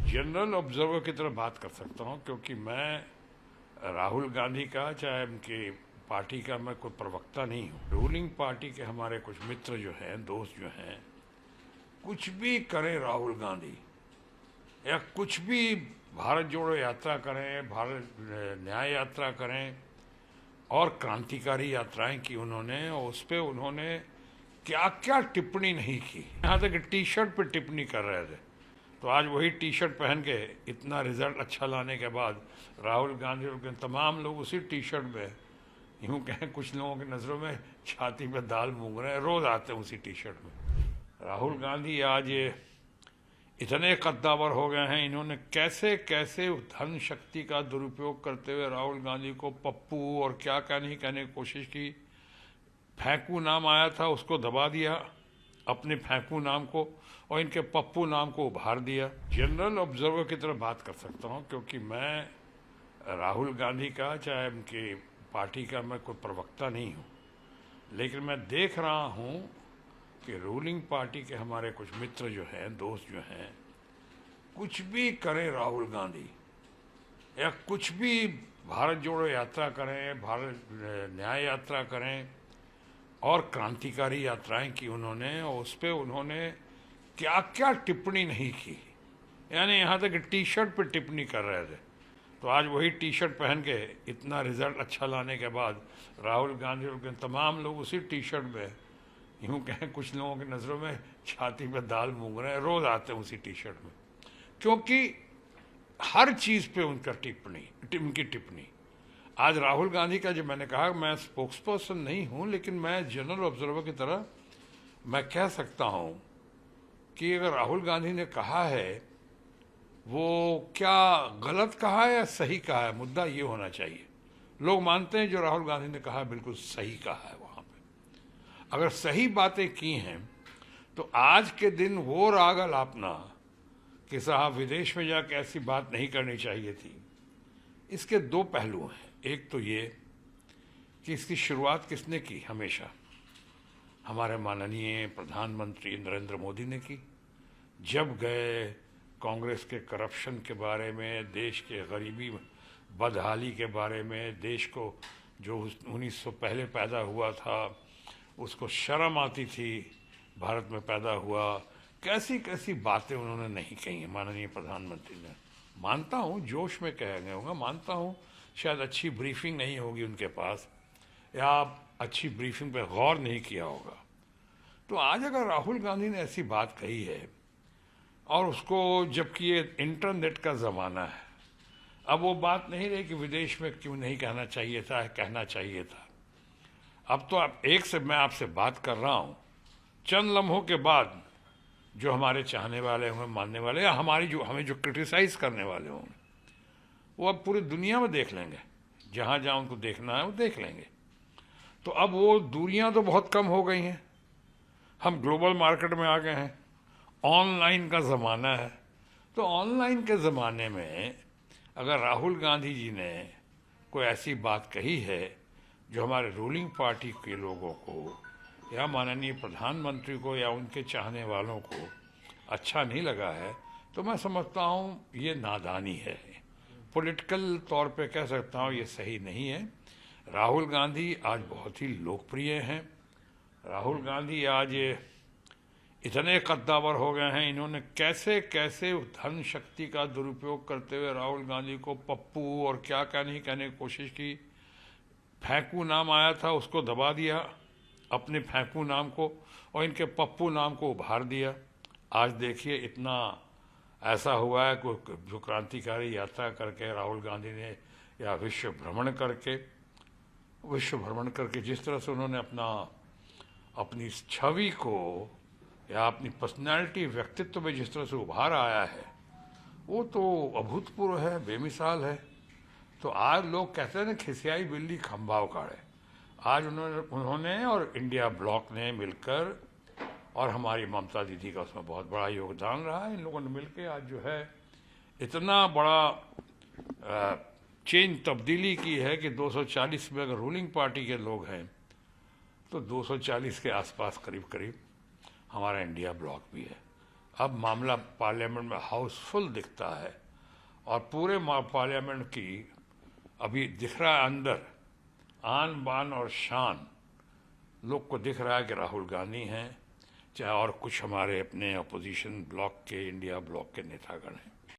General observer की तरह बात कर सकता हूँ, क्योंकि मैं राहुल गांधी का चाहे उनकी पार्टी का मैं कोई प्रवक्ता नहीं हूँ। रूलिंग पार्टी के हमारे कुछ मित्र जो हैं, दोस्त जो हैं, कुछ भी करें राहुल गांधी या कुछ भी भारत जोड़ो यात्रा करें, भारत न्याय यात्रा करें और क्रांतिकारी यात्राएं की उन्होंने, और उस पर उन्होंने क्या क्या टिप्पणी नहीं की। यहाँ तक टी शर्ट पर टिप्पणी कर रहे थे, तो आज वही टी शर्ट पहन के इतना रिजल्ट अच्छा लाने के बाद राहुल गांधी और के तमाम लोग उसी टी शर्ट में, यूँ कहें कुछ लोगों की नज़रों में छाती पे दाल मूंग रहे हैं, रोज़ आते हैं उसी टी शर्ट में। राहुल गांधी आज इतने कद्दावर हो गए हैं, इन्होंने कैसे कैसे धन शक्ति का दुरुपयोग करते हुए राहुल गांधी को पप्पू और क्या क्या नहीं कहने की कोशिश की। फेंकू नाम आया था, उसको दबा दिया अपने फेंकू नाम को, और इनके पप्पू नाम को उभार दिया। जनरल ऑब्जर्वर की तरह बात कर सकता हूँ, क्योंकि मैं राहुल गांधी का चाहे उनकी पार्टी का मैं कोई प्रवक्ता नहीं हूँ, लेकिन मैं देख रहा हूँ कि रूलिंग पार्टी के हमारे कुछ मित्र जो हैं, दोस्त जो हैं, कुछ भी करें राहुल गांधी या कुछ भी भारत जोड़ो यात्रा करें, भारत न्याय यात्रा करें और क्रांतिकारी यात्राएं की उन्होंने, और उस पर उन्होंने क्या क्या टिप्पणी नहीं की। यानी यहाँ तक टी शर्ट पर टिप्पणी कर रहे थे, तो आज वही टी शर्ट पहन के इतना रिजल्ट अच्छा लाने के बाद राहुल गांधी और के तमाम लोग उसी टी शर्ट में, यूँ कहें कुछ लोगों की नज़रों में छाती पे दाल मूंग रहे हैं, रोज़ आते हैं उसी टी शर्ट में, क्योंकि हर चीज़ पे उनका उनकी टिप्पणी। आज राहुल गांधी का, जो मैंने कहा मैं स्पोक्स पर्सन नहीं हूँ, लेकिन मैं जनरल ऑब्जर्वर की तरह मैं कह सकता हूँ कि अगर राहुल गांधी ने कहा है, वो क्या गलत कहा है या सही कहा है, मुद्दा ये होना चाहिए। लोग मानते हैं जो राहुल गांधी ने कहा बिल्कुल सही कहा है। वहाँ पे अगर सही बातें की हैं तो आज के दिन वो राग अलापना कि साहब विदेश में जाकर ऐसी बात नहीं करनी चाहिए थी, इसके दो पहलू हैं। एक तो ये कि इसकी शुरुआत किसने की, हमेशा हमारे माननीय प्रधानमंत्री नरेंद्र मोदी ने की। जब गए कांग्रेस के करप्शन के बारे में, देश के गरीबी बदहाली के बारे में, देश को जो 1900 पहले पैदा हुआ था उसको शर्म आती थी भारत में पैदा हुआ, कैसी कैसी बातें उन्होंने नहीं कही हैं माननीय प्रधानमंत्री ने। मानता हूँ जोश में कह गए होगा, मानता हूँ शायद अच्छी ब्रीफिंग नहीं होगी उनके पास, या अच्छी ब्रीफिंग पे गौर नहीं किया होगा। तो आज अगर राहुल गांधी ने ऐसी बात कही है, और उसको, जबकि ये इंटरनेट का ज़माना है, अब वो बात नहीं रही कि विदेश में क्यों नहीं कहना चाहिए था, कहना चाहिए था। अब तो आप मैं आपसे बात कर रहा हूँ, चंद लम्हों के बाद जो हमारे चाहने वाले होंगे, मानने वाले, या हमें जो क्रिटिसाइज करने वाले होंगे, वो अब पूरी दुनिया में देख लेंगे। जहाँ जहाँ उनको देखना है वो देख लेंगे। तो अब वो दूरियां तो बहुत कम हो गई हैं, हम ग्लोबल मार्केट में आ गए हैं, ऑनलाइन का ज़माना है। तो ऑनलाइन के ज़माने में अगर राहुल गांधी जी ने कोई ऐसी बात कही है जो हमारे रूलिंग पार्टी के लोगों को या माननीय प्रधानमंत्री को या उनके चाहने वालों को अच्छा नहीं लगा है, तो मैं समझता हूँ ये नादानी है। पॉलिटिकल तौर पे कह सकता हूँ ये सही नहीं है। राहुल गांधी आज बहुत ही लोकप्रिय हैं। राहुल गांधी आज इतने कद्दावर हो गए हैं, इन्होंने कैसे कैसे धन शक्ति का दुरुपयोग करते हुए राहुल गांधी को पप्पू और क्या क्या नहीं कहने की कोशिश की। फेंकू नाम आया था, उसको दबा दिया अपने फेंकू नाम को, और इनके पप्पू नाम को उभार दिया। आज देखिए इतना ऐसा हुआ है कि जो क्रांतिकारी यात्रा करके राहुल गांधी ने, या विश्व भ्रमण करके जिस तरह से उन्होंने अपनी छवि को या अपनी पर्सनैलिटी, व्यक्तित्व में जिस तरह से उभार आया है, वो तो अभूतपूर्व है, बेमिसाल है। तो आज लोग कहते हैं ना, खिसियाई बिल्ली खंभा उखाड़े। आज उन्होंने और इंडिया ब्लॉक ने मिलकर, और हमारी ममता दीदी का उसमें बहुत बड़ा योगदान रहा है, इन लोगों ने मिलकर आज जो है इतना बड़ा तब्दीली की है कि 240 में अगर रूलिंग पार्टी के लोग हैं तो 240 के आसपास करीब करीब हमारा इंडिया ब्लॉक भी है। अब मामला पार्लियामेंट में हाउसफुल दिखता है और पूरे पार्लियामेंट की अभी दिख रहा है अंदर आन बान और शान। लोग को दिख रहा है कि राहुल गांधी हैं, चाहे और कुछ हमारे अपने अपोजिशन ब्लॉक के, इंडिया ब्लॉक के नेतागण हैं।